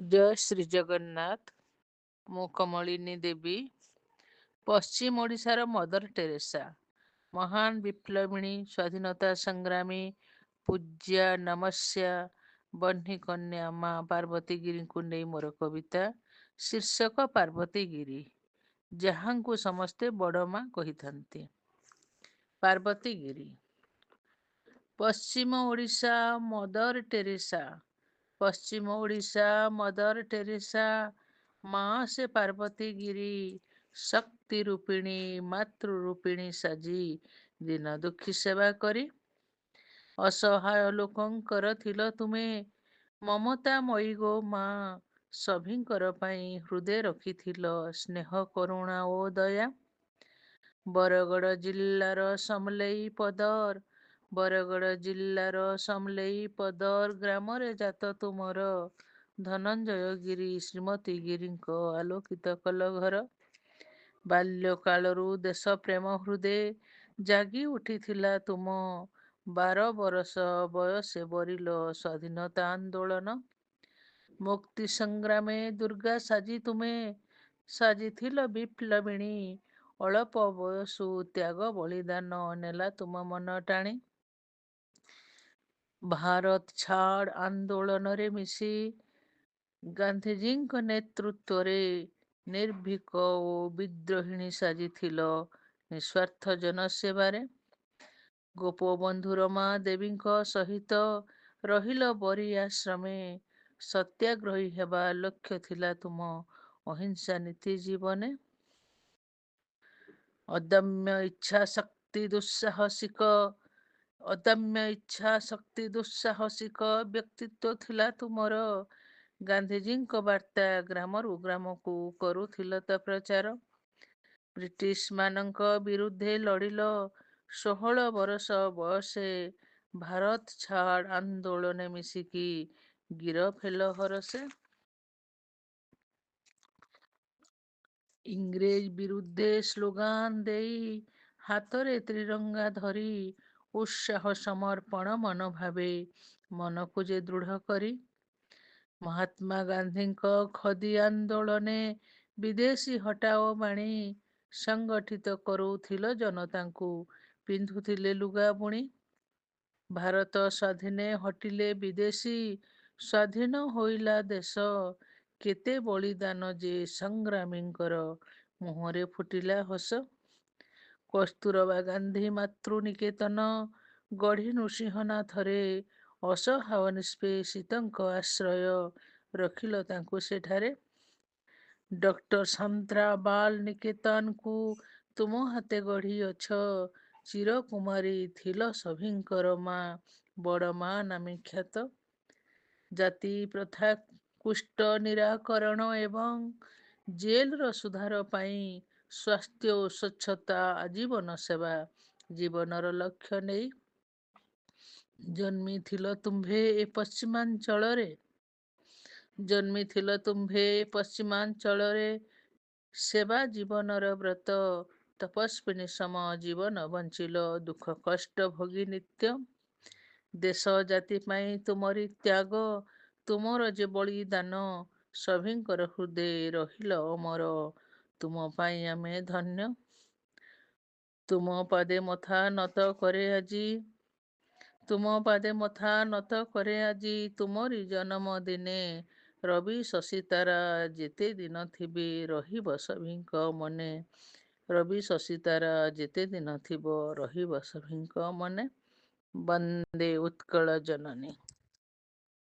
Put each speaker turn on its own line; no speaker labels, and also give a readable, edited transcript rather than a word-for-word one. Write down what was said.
ଜୟ ଶ୍ରୀ ଜଗନ୍ନାଥ। ମୁଁ କମଳିନୀ ଦେବୀ। ପଶ୍ଚିମ ଓଡ଼ିଶାର ମଦର ଟେରେସା, ମହାନ ବିପ୍ଳବିଣୀ, ସ୍ୱାଧୀନତା ସଂଗ୍ରାମୀ, ପୂଜ୍ୟା ନମସ୍ୟା ବହ୍ନି କନ୍ୟା ମା ପାର୍ବତୀଗିରିଙ୍କୁ ନେଇ ମୋର କବିତା ଶୀର୍ଷକ ପାର୍ବତୀଗିରି, ଯାହାଙ୍କୁ ସମସ୍ତେ ବଡ଼ ମା କହିଥାନ୍ତି। ପାର୍ବତୀଗିରି। ପଶ୍ଚିମ ଓଡ଼ିଶା ମଦର ଟେରେସା, ପଶ୍ଚିମ ଓଡ଼ିଶା ମଦର ଟେରେସା, ମା ସେ ପାର୍ବତୀଗିରି, ଶକ୍ତି ରୂପିଣୀ ମାତୃ ରୂପିଣୀ ସାଜି ଦିନ ଦୁଃଖୀ ସେବା କରି। ଅସହାୟ ଲୋକଙ୍କର ଥିଲ ତୁମେ ମମତାମୟୀ ଗୋ ମା, ସଭିଙ୍କର ପାଇଁ ହୃଦୟ ରଖିଥିଲ ସ୍ନେହ କରୁଣା ଓ ଦୟା। ବରଗଡ଼ ଜିଲ୍ଲାର ସମଲେଇ ପଦର, ବରଗଡ଼ ଜିଲ୍ଲାର ସମଲେଇ ପଦର ଗ୍ରାମରେ ଜାତ ତୁମର। ଧନଞ୍ଜୟ ଗିରି ଶ୍ରୀମତୀ ଗିରିଙ୍କ ଆଲୋକିତ କଲ ଘର। ବାଲ୍ୟକାଳରୁ ଦେଶ ପ୍ରେମ ହୃଦେ ଜାଗି ଉଠିଥିଲା ତୁମ। 12 ବରଷ ବୟସେ ବରିଲ ସ୍ୱାଧୀନତା ଆନ୍ଦୋଳନ। ମୁକ୍ତି ସଂଗ୍ରାମେ ଦୁର୍ଗା ସାଜି ତୁମେ ସାଜିଥିଲ ବିପ୍ଳବିଣୀ। ଅଳ୍ପ ବୟସୁ ତ୍ୟାଗ ବଳିଦାନ ନେଲା ତୁମ ମନ ଟାଣି। ଭାରତ ଛାଡ଼ ଆନ୍ଦୋଳନରେ ମିଶି ଗାନ୍ଧିଜୀଙ୍କ ନେତୃତ୍ୱରେ ନିର୍ଭୀକ ଓ ବିଦ୍ରୋହିଣୀ ସାଜିଥିଲ ନିଃସ୍ୱାର୍ଥ ଜନସେବାରେ। ଗୋପବନ୍ଧୁ ରମା ଦେବୀଙ୍କ ସହିତ ରହିଲ ବରୀ ଆଶ୍ରମେ। ସତ୍ୟାଗ୍ରହୀ ହେବା ଲକ୍ଷ୍ୟ ଥିଲା ତୁମ ଅହିଂସା ନୀତି ଜୀବନେ। ଅଦମ୍ୟ ଇଚ୍ଛା ଶକ୍ତି ଦୁଃସାହସିକ, ଅଦମ୍ୟ ଇଚ୍ଛା ଶକ୍ତି ଦୁଃସାହସିକ ବ୍ୟକ୍ତିତ୍ୱ ଥିଲା ତୁମର। ଗାନ୍ଧିଜୀଙ୍କ ବାର୍ତ୍ତା ଗ୍ରାମରୁ ଗ୍ରାମକୁ କରୁଥିଲ ତ ପ୍ରଚାର। ବ୍ରିଟିଶ ମାନଙ୍କ ବିରୁଦ୍ଧେ ଲଢ଼ିଲ 16 ବରଷ ବୟସେ। ଭାରତ ଛାଡ଼ ଆନ୍ଦୋଳନେ ମିଶିକି ଗିରଫ ହେଲ ହରସେ। ଇଂରେଜ ବିରୁଦ୍ଧେ ସ୍ଲୋଗାନ ଦେଇ ହାତରେ ତ୍ରିରଙ୍ଗା ଧରି ଉତ୍ସାହ ସମର୍ପଣ ମନୋଭାବେ ମନକୁ ଯେ ଦୃଢ଼ କରି। ମହାତ୍ମା ଗାନ୍ଧୀଙ୍କ ଖଦୀ ଆନ୍ଦୋଳନେ ବିଦେଶୀ ହଟାଓ ବାଣୀ ସଂଗଠିତ କରୁଥିଲ ଜନତାଙ୍କୁ ପିନ୍ଧୁଥିଲେ ଲୁଗା ବୁଣି। ଭାରତ ସ୍ୱାଧୀନେ ହଟିଲେ ବିଦେଶୀ, ସ୍ୱାଧୀନ ହୋଇଲା ଦେଶ। କେତେ ବଳିଦାନ ଯେ ସଂଗ୍ରାମୀଙ୍କର ମୁହଁରେ ଫୁଟିଲା ହସ। କସ୍ତୁରବା ଗାନ୍ଧୀ ମାତୃନିକେତନ ଗଢ଼ି ନୃସିଂହନାଥରେ ଅସହାୟ ନିଷ୍ପେଷିତଙ୍କ ଆଶ୍ରୟ ରଖିଲ ତାଙ୍କୁ ସେଠାରେ। ଡକ୍ଟର ସାନ୍ତ୍ରା ବାଳ ନିକେତନକୁ ତୁମ ହାତେ ଗଢ଼ିଅଛ। ଚିରକୁମାରୀ ଥିଲ ସଭିଙ୍କର ମା, ବଡ଼ ମା ନାମେ ଖ୍ୟାତ। ଜାତି ପ୍ରଥା କୁଷ୍ଠ ନିରାକରଣ ଏବଂ ଜେଲର ସୁଧାର ପାଇଁ ସ୍ୱାସ୍ଥ୍ୟ ଓ ସ୍ୱଚ୍ଛତା ଆଜୀବନ ସେବା ଜୀବନର ଲକ୍ଷ୍ୟ ନେଇ। ଜନ୍ମିଥିଲ ତୁମ୍ଭେ ଏ ପଶ୍ଚିମାଞ୍ଚଳରେ, ଜନ୍ମିଥିଲ ତୁମ୍ଭେ ପଶ୍ଚିମାଞ୍ଚଳରେ। ସେବା ଜୀବନର ବ୍ରତ, ତପସ୍ୱିନୀ ସମ ଜୀବନ ବଞ୍ଚିଲ ଦୁଃଖ କଷ୍ଟ ଭୋଗୀ ନିତ୍ୟ। ଦେଶ ଜାତି ପାଇଁ ତୁମରି ତ୍ୟାଗ, ତୁମର ଯେ ବଳିଦାନ। ସଭିଙ୍କର ହୃଦେ ରହିଲ ଅମର, ତୁମ ପାଇଁ ଆମେ ଧନ୍ୟ। ତୁମ ପାଦେ ମଥା ନତ କରେ ଆଜି, ତୁମ ପାଦେ ମଥା ନତ କରେ ଆଜି। ତୁମରି ଜନମ ଦିନେ ରବି ଶଶୀ ତାରା ଯେତେ ଦିନ ଥିବେ ରହିବ ସଭିଙ୍କ ମନେ। ରବି ଶଶୀ ତାରା ଯେତେ ଦିନ ଥିବ ରହିବ ସଭିଙ୍କ ମନେ। ବନ୍ଦେ ଉତ୍କଳ ଜନନୀ।